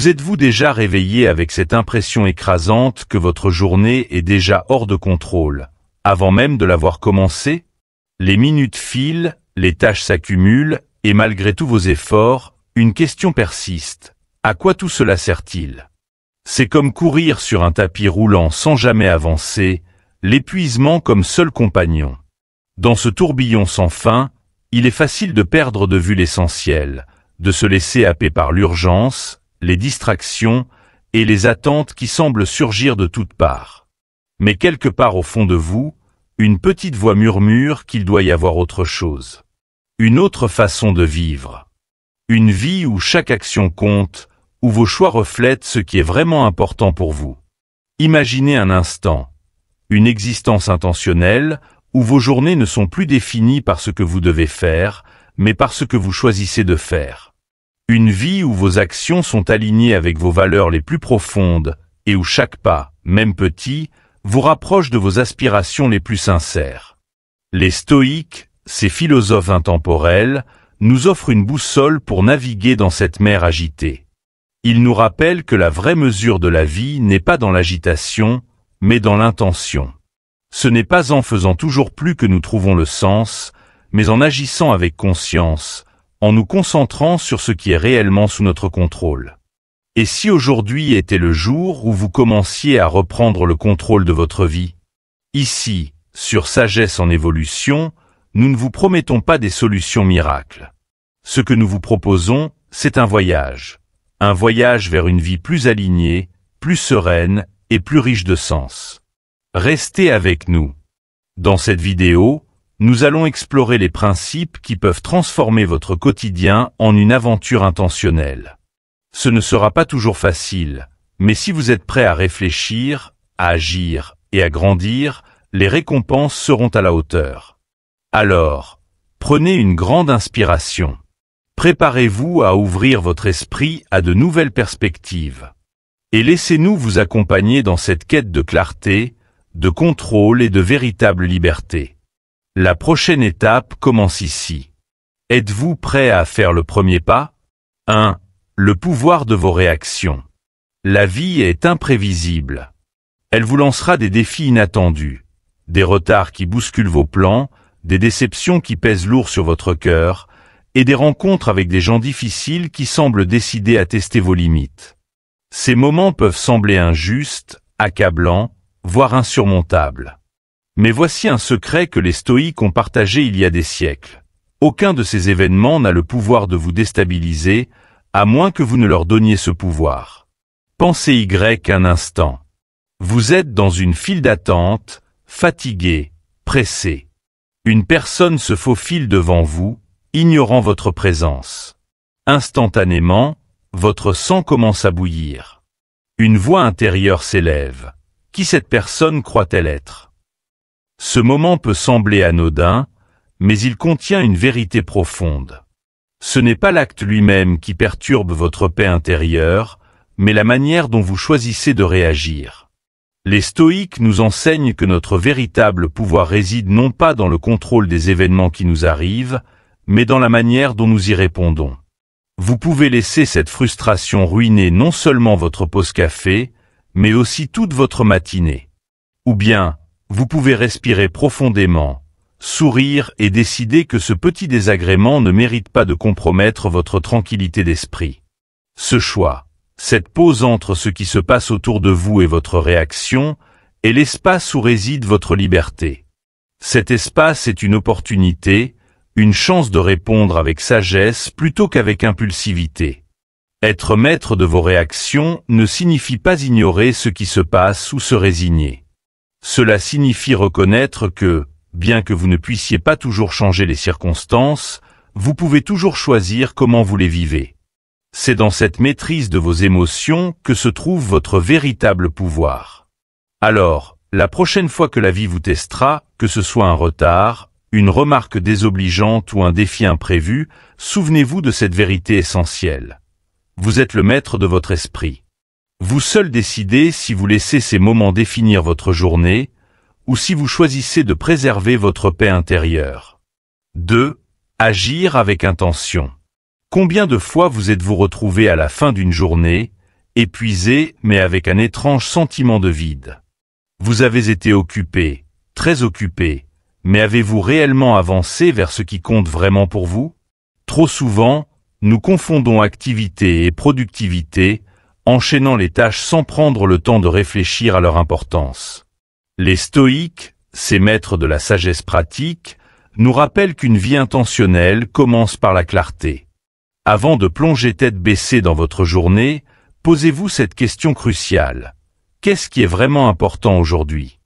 Vous êtes-vous déjà réveillé avec cette impression écrasante que votre journée est déjà hors de contrôle, avant même de l'avoir commencé? Les minutes filent, les tâches s'accumulent, et malgré tous vos efforts, une question persiste. À quoi tout cela sert-il? C'est comme courir sur un tapis roulant sans jamais avancer, l'épuisement comme seul compagnon. Dans ce tourbillon sans fin, il est facile de perdre de vue l'essentiel, de se laisser happer par l'urgence, les distractions et les attentes qui semblent surgir de toutes parts. Mais quelque part au fond de vous, une petite voix murmure qu'il doit y avoir autre chose. Une autre façon de vivre. Une vie où chaque action compte, où vos choix reflètent ce qui est vraiment important pour vous. Imaginez un instant. Une existence intentionnelle, où vos journées ne sont plus définies par ce que vous devez faire, mais par ce que vous choisissez de faire. Une vie où vos actions sont alignées avec vos valeurs les plus profondes, et où chaque pas, même petit, vous rapproche de vos aspirations les plus sincères. Les stoïques, ces philosophes intemporels, nous offrent une boussole pour naviguer dans cette mer agitée. Ils nous rappellent que la vraie mesure de la vie n'est pas dans l'agitation, mais dans l'intention. Ce n'est pas en faisant toujours plus que nous trouvons le sens, mais en agissant avec conscience, en nous concentrant sur ce qui est réellement sous notre contrôle. Et si aujourd'hui était le jour où vous commenciez à reprendre le contrôle de votre vie? Ici, sur Sagesse en évolution, nous ne vous promettons pas des solutions miracles. Ce que nous vous proposons, c'est un voyage vers une vie plus alignée, plus sereine et plus riche de sens. Restez avec nous. Dans cette vidéo, nous allons explorer les principes qui peuvent transformer votre quotidien en une aventure intentionnelle. Ce ne sera pas toujours facile, mais si vous êtes prêt à réfléchir, à agir et à grandir, les récompenses seront à la hauteur. Alors, prenez une grande inspiration. Préparez-vous à ouvrir votre esprit à de nouvelles perspectives. Et laissez-nous vous accompagner dans cette quête de clarté, de contrôle et de véritable liberté. La prochaine étape commence ici. Êtes-vous prêt à faire le premier pas? 1. Le pouvoir de vos réactions. La vie est imprévisible. Elle vous lancera des défis inattendus, des retards qui bousculent vos plans, des déceptions qui pèsent lourd sur votre cœur, et des rencontres avec des gens difficiles qui semblent décidés à tester vos limites. Ces moments peuvent sembler injustes, accablants, voire insurmontables. Mais voici un secret que les stoïques ont partagé il y a des siècles. Aucun de ces événements n'a le pouvoir de vous déstabiliser, à moins que vous ne leur donniez ce pouvoir. Pensez un instant. Vous êtes dans une file d'attente, fatigué, pressé. Une personne se faufile devant vous, ignorant votre présence. Instantanément, votre sang commence à bouillir. Une voix intérieure s'élève. Qui cette personne croit-elle être? Ce moment peut sembler anodin, mais il contient une vérité profonde. Ce n'est pas l'acte lui-même qui perturbe votre paix intérieure, mais la manière dont vous choisissez de réagir. Les stoïques nous enseignent que notre véritable pouvoir réside non pas dans le contrôle des événements qui nous arrivent, mais dans la manière dont nous y répondons. Vous pouvez laisser cette frustration ruiner non seulement votre pause café, mais aussi toute votre matinée. Ou bien, vous pouvez respirer profondément, sourire et décider que ce petit désagrément ne mérite pas de compromettre votre tranquillité d'esprit. Ce choix, cette pause entre ce qui se passe autour de vous et votre réaction, est l'espace où réside votre liberté. Cet espace est une opportunité, une chance de répondre avec sagesse plutôt qu'avec impulsivité. Être maître de vos réactions ne signifie pas ignorer ce qui se passe ou se résigner. Cela signifie reconnaître que, bien que vous ne puissiez pas toujours changer les circonstances, vous pouvez toujours choisir comment vous les vivez. C'est dans cette maîtrise de vos émotions que se trouve votre véritable pouvoir. Alors, la prochaine fois que la vie vous testera, que ce soit un retard, une remarque désobligeante ou un défi imprévu, souvenez-vous de cette vérité essentielle. Vous êtes le maître de votre esprit. Vous seul décidez si vous laissez ces moments définir votre journée, ou si vous choisissez de préserver votre paix intérieure. 2. Agir avec intention. Combien de fois vous êtes-vous retrouvé à la fin d'une journée, épuisé mais avec un étrange sentiment de vide. Vous avez été occupé, très occupé, mais avez-vous réellement avancé vers ce qui compte vraiment pour vous? Trop souvent, nous confondons activité et productivité, enchaînant les tâches sans prendre le temps de réfléchir à leur importance. Les stoïques, ces maîtres de la sagesse pratique, nous rappellent qu'une vie intentionnelle commence par la clarté. Avant de plonger tête baissée dans votre journée, posez-vous cette question cruciale. Qu'est-ce qui est vraiment important aujourd'hui?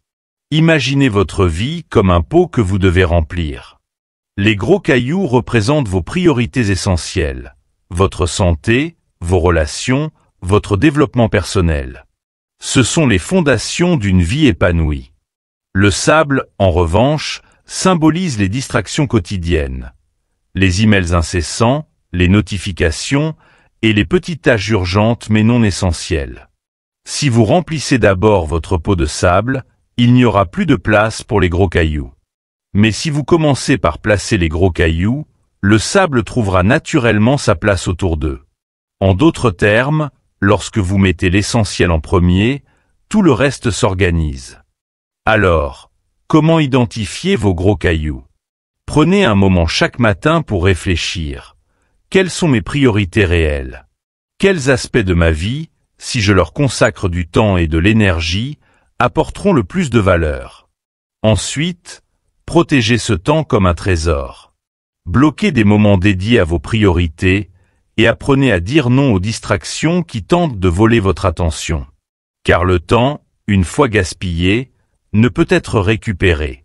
Imaginez votre vie comme un pot que vous devez remplir. Les gros cailloux représentent vos priorités essentielles, votre santé, vos relations, votre développement personnel. Ce sont les fondations d'une vie épanouie. Le sable, en revanche, symbolise les distractions quotidiennes, les emails incessants, les notifications et les petites tâches urgentes mais non essentielles. Si vous remplissez d'abord votre pot de sable, il n'y aura plus de place pour les gros cailloux. Mais si vous commencez par placer les gros cailloux, le sable trouvera naturellement sa place autour d'eux. En d'autres termes, lorsque vous mettez l'essentiel en premier, tout le reste s'organise. Alors, comment identifier vos gros cailloux? Prenez un moment chaque matin pour réfléchir. Quelles sont mes priorités réelles? Quels aspects de ma vie, si je leur consacre du temps et de l'énergie, apporteront le plus de valeur? Ensuite, protégez ce temps comme un trésor. Bloquez des moments dédiés à vos priorités et apprenez à dire non aux distractions qui tentent de voler votre attention. Car le temps, une fois gaspillé, ne peut être récupéré.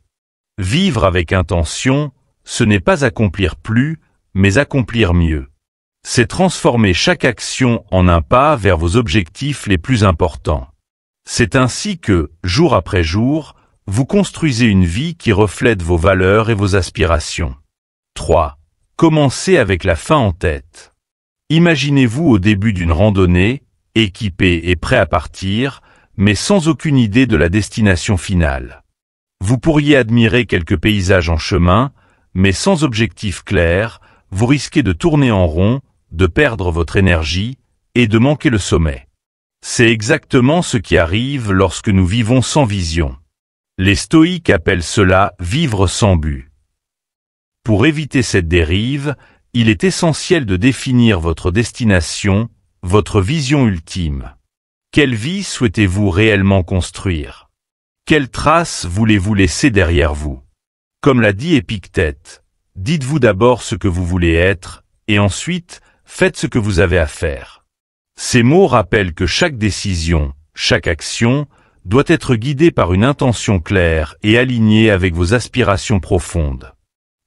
Vivre avec intention, ce n'est pas accomplir plus, mais accomplir mieux. C'est transformer chaque action en un pas vers vos objectifs les plus importants. C'est ainsi que, jour après jour, vous construisez une vie qui reflète vos valeurs et vos aspirations. 3. Commencez avec la fin en tête. Imaginez-vous au début d'une randonnée, équipé et prêt à partir, mais sans aucune idée de la destination finale. Vous pourriez admirer quelques paysages en chemin, mais sans objectif clair, vous risquez de tourner en rond, de perdre votre énergie et de manquer le sommet. C'est exactement ce qui arrive lorsque nous vivons sans vision. Les stoïques appellent cela vivre sans but. Pour éviter cette dérive, il est essentiel de définir votre destination, votre vision ultime. Quelle vie souhaitez-vous réellement construire? Quelles traces voulez-vous laisser derrière vous? Comme l'a dit Épictète, dites-vous d'abord ce que vous voulez être, et ensuite, faites ce que vous avez à faire. Ces mots rappellent que chaque décision, chaque action, doit être guidée par une intention claire et alignée avec vos aspirations profondes.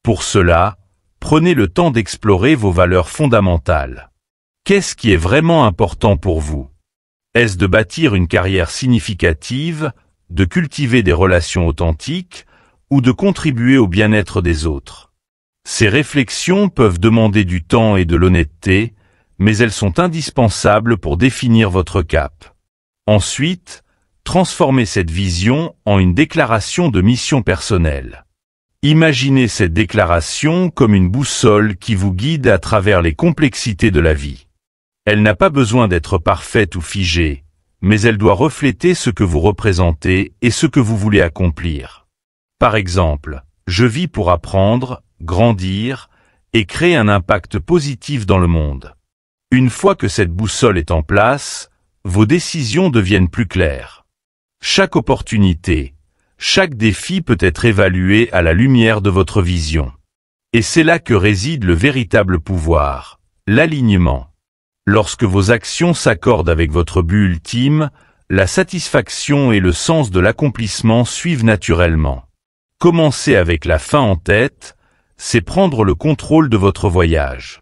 Pour cela, prenez le temps d'explorer vos valeurs fondamentales. Qu'est-ce qui est vraiment important pour vous? Est-ce de bâtir une carrière significative, de cultiver des relations authentiques, ou de contribuer au bien-être des autres? Ces réflexions peuvent demander du temps et de l'honnêteté, mais elles sont indispensables pour définir votre cap. Ensuite, transformez cette vision en une déclaration de mission personnelle. Imaginez cette déclaration comme une boussole qui vous guide à travers les complexités de la vie. Elle n'a pas besoin d'être parfaite ou figée, mais elle doit refléter ce que vous représentez et ce que vous voulez accomplir. Par exemple, je vis pour apprendre, grandir et créer un impact positif dans le monde. Une fois que cette boussole est en place, vos décisions deviennent plus claires. Chaque opportunité, chaque défi peut être évalué à la lumière de votre vision. Et c'est là que réside le véritable pouvoir, l'alignement. Lorsque vos actions s'accordent avec votre but ultime, la satisfaction et le sens de l'accomplissement suivent naturellement. Commencer avec la fin en tête, c'est prendre le contrôle de votre voyage.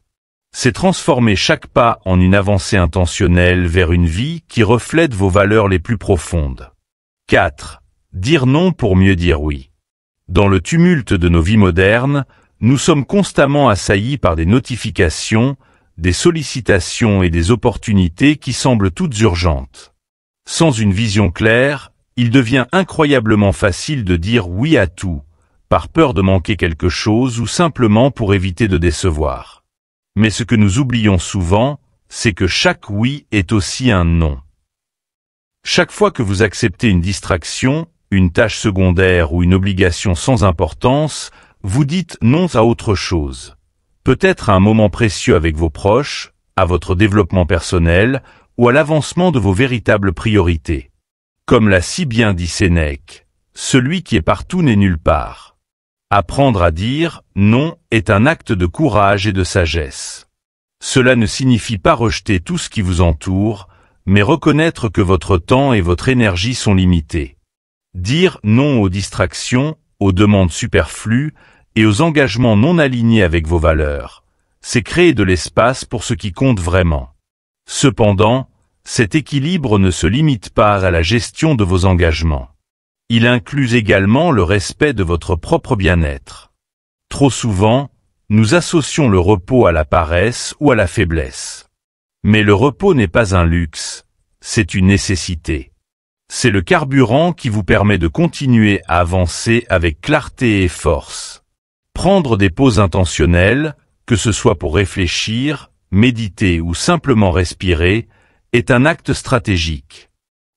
C'est transformer chaque pas en une avancée intentionnelle vers une vie qui reflète vos valeurs les plus profondes. 4. Dire non pour mieux dire oui. Dans le tumulte de nos vies modernes, nous sommes constamment assaillis par des notifications, des sollicitations et des opportunités qui semblent toutes urgentes. Sans une vision claire, il devient incroyablement facile de dire oui à tout, par peur de manquer quelque chose ou simplement pour éviter de décevoir. Mais ce que nous oublions souvent, c'est que chaque oui est aussi un non. Chaque fois que vous acceptez une distraction, une tâche secondaire ou une obligation sans importance, vous dites non à autre chose. Peut-être à un moment précieux avec vos proches, à votre développement personnel ou à l'avancement de vos véritables priorités. Comme l'a si bien dit Sénèque, celui qui est partout n'est nulle part. Apprendre à dire non est un acte de courage et de sagesse. Cela ne signifie pas rejeter tout ce qui vous entoure, mais reconnaître que votre temps et votre énergie sont limités. Dire non aux distractions, aux demandes superflues et aux engagements non alignés avec vos valeurs, c'est créer de l'espace pour ce qui compte vraiment. Cependant, cet équilibre ne se limite pas à la gestion de vos engagements. Il inclut également le respect de votre propre bien-être. Trop souvent, nous associons le repos à la paresse ou à la faiblesse. Mais le repos n'est pas un luxe, c'est une nécessité. C'est le carburant qui vous permet de continuer à avancer avec clarté et force. Prendre des pauses intentionnelles, que ce soit pour réfléchir, méditer ou simplement respirer, est un acte stratégique.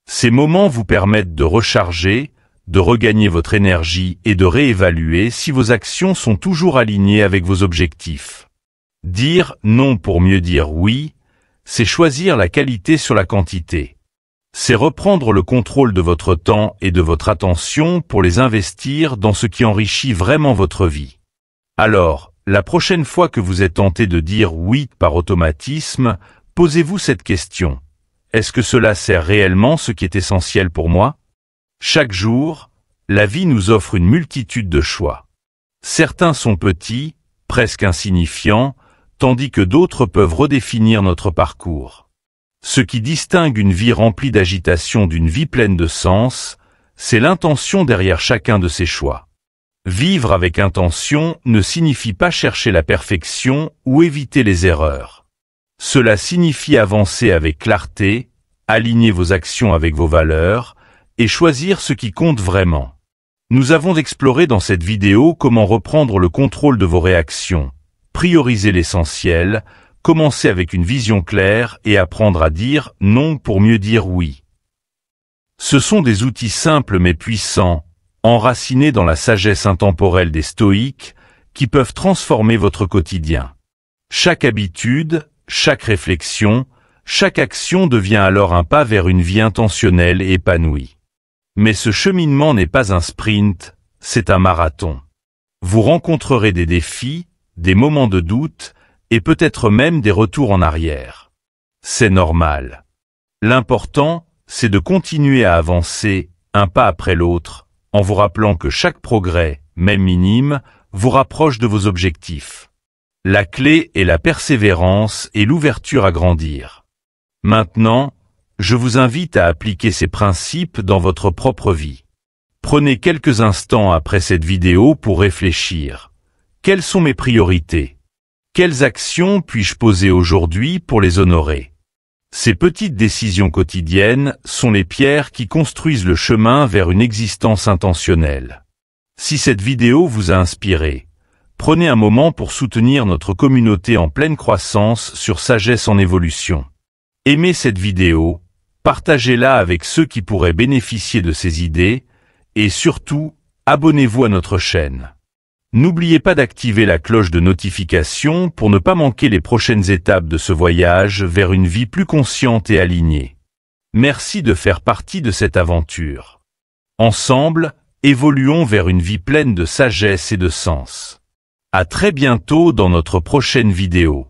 Ces moments vous permettent de recharger, de regagner votre énergie et de réévaluer si vos actions sont toujours alignées avec vos objectifs. Dire non pour mieux dire oui, c'est choisir la qualité sur la quantité. C'est reprendre le contrôle de votre temps et de votre attention pour les investir dans ce qui enrichit vraiment votre vie. Alors, la prochaine fois que vous êtes tenté de dire oui par automatisme, posez-vous cette question. Est-ce que cela sert réellement ce qui est essentiel pour moi? Chaque jour, la vie nous offre une multitude de choix. Certains sont petits, presque insignifiants, tandis que d'autres peuvent redéfinir notre parcours. Ce qui distingue une vie remplie d'agitation d'une vie pleine de sens, c'est l'intention derrière chacun de ces choix. Vivre avec intention ne signifie pas chercher la perfection ou éviter les erreurs. Cela signifie avancer avec clarté, aligner vos actions avec vos valeurs et choisir ce qui compte vraiment. Nous avons exploré dans cette vidéo comment reprendre le contrôle de vos réactions, prioriser l'essentiel, commencer avec une vision claire et apprendre à dire non pour mieux dire oui. Ce sont des outils simples mais puissants, enracinés dans la sagesse intemporelle des stoïques, qui peuvent transformer votre quotidien. Chaque habitude, chaque réflexion, chaque action devient alors un pas vers une vie intentionnelle et épanouie. Mais ce cheminement n'est pas un sprint, c'est un marathon. Vous rencontrerez des défis, des moments de doute, et peut-être même des retours en arrière. C'est normal. L'important, c'est de continuer à avancer, un pas après l'autre, en vous rappelant que chaque progrès, même minime, vous rapproche de vos objectifs. La clé est la persévérance et l'ouverture à grandir. Maintenant, je vous invite à appliquer ces principes dans votre propre vie. Prenez quelques instants après cette vidéo pour réfléchir. Quelles sont mes priorités? Quelles actions puis-je poser aujourd'hui pour les honorer? Ces petites décisions quotidiennes sont les pierres qui construisent le chemin vers une existence intentionnelle. Si cette vidéo vous a inspiré, prenez un moment pour soutenir notre communauté en pleine croissance sur Sagesse en Évolution. Aimez cette vidéo, partagez-la avec ceux qui pourraient bénéficier de ces idées, et surtout, abonnez-vous à notre chaîne. N'oubliez pas d'activer la cloche de notification pour ne pas manquer les prochaines étapes de ce voyage vers une vie plus consciente et alignée. Merci de faire partie de cette aventure. Ensemble, évoluons vers une vie pleine de sagesse et de sens. À très bientôt dans notre prochaine vidéo.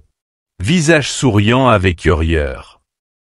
Visage souriant avec Urieur.